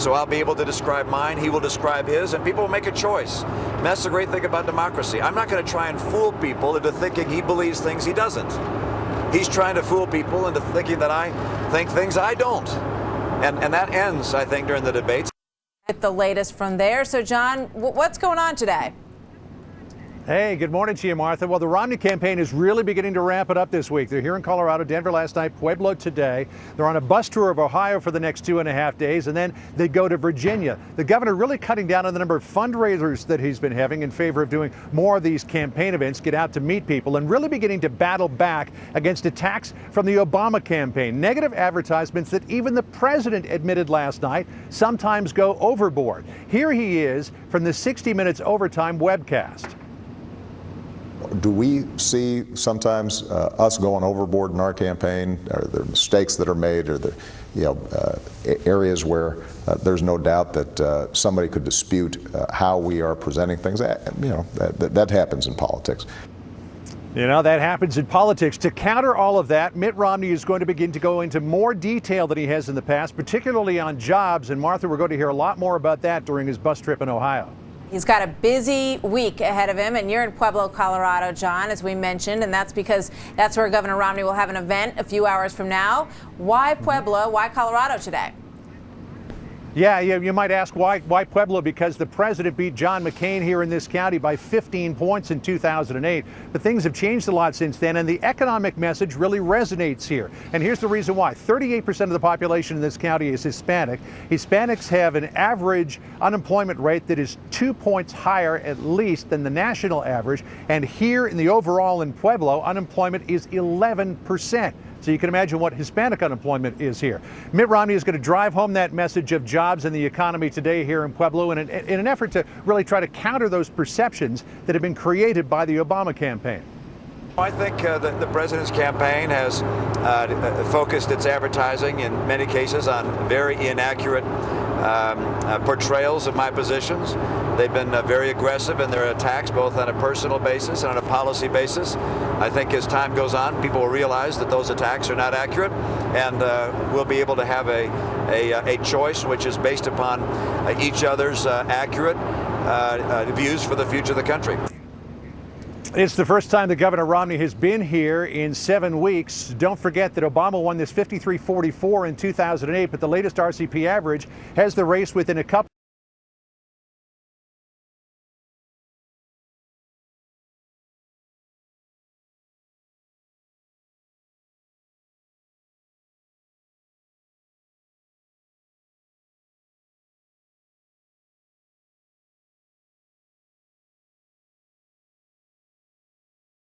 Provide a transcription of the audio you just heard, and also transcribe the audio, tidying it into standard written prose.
So I'll be able to describe mine, he will describe his, and people will make a choice. And that's the great thing about democracy. I'm not going to try and fool people into thinking he believes things he doesn't. He's trying to fool people into thinking that I think things I don't. And that ends, I think, during the debates. The latest from there. So, John, what's going on today? Hey, good morning to you, Martha. Well, the Romney campaign is really beginning to ramp it up this week. They're here in Colorado, Denver last night, Pueblo today. They're on a bus tour of Ohio for the next 2.5 days, and then they go to Virginia. The governor really cutting down on the number of fundraisers that he's been having in favor of doing more of these campaign events, get out to meet people, and really beginning to battle back against attacks from the Obama campaign. Negative advertisements that even the president admitted last night sometimes go overboard. Here he is from the 60 Minutes Overtime webcast. Do we see sometimes us going overboard in our campaign? Are there mistakes that are made? Are there, areas where there's no doubt that somebody could dispute how we are presenting things? That happens in politics. That happens in politics. To counter all of that, Mitt Romney is going to begin to go into more detail than he has in the past, particularly on jobs. And Martha, we're going to hear a lot more about that during his bus trip in Ohio. He's got a busy week ahead of him, and you're in Pueblo, Colorado, John, as we mentioned, and that's because that's where Governor Romney will have an event a few hours from now. Why Pueblo? Why Colorado today? Yeah, you might ask why Pueblo? Because the president beat John McCain here in this county by 15 points in 2008. But things have changed a lot since then, and the economic message really resonates here. And here's the reason why. 38% of the population in this county is Hispanic. Hispanics have an average unemployment rate that is 2 points higher at least than the national average. And here in the overall in Pueblo, unemployment is 11%. So you can imagine what Hispanic unemployment is here. Mitt Romney is going to drive home that message of jobs and the economy today here in Pueblo in an effort to really try to counter those perceptions that have been created by the Obama campaign. I think the president's campaign has focused its advertising in many cases on very inaccurate portrayals of my positions. They've been very aggressive in their attacks, both on a personal basis and on a policy basis. I think as time goes on, people will realize that those attacks are not accurate, and we'll be able to have a choice which is based upon each other's accurate views for the future of the country. It's the first time that Governor Romney has been here in 7 weeks. Don't forget that Obama won this 53-44 in 2008, but the latest RCP average has the race within a couple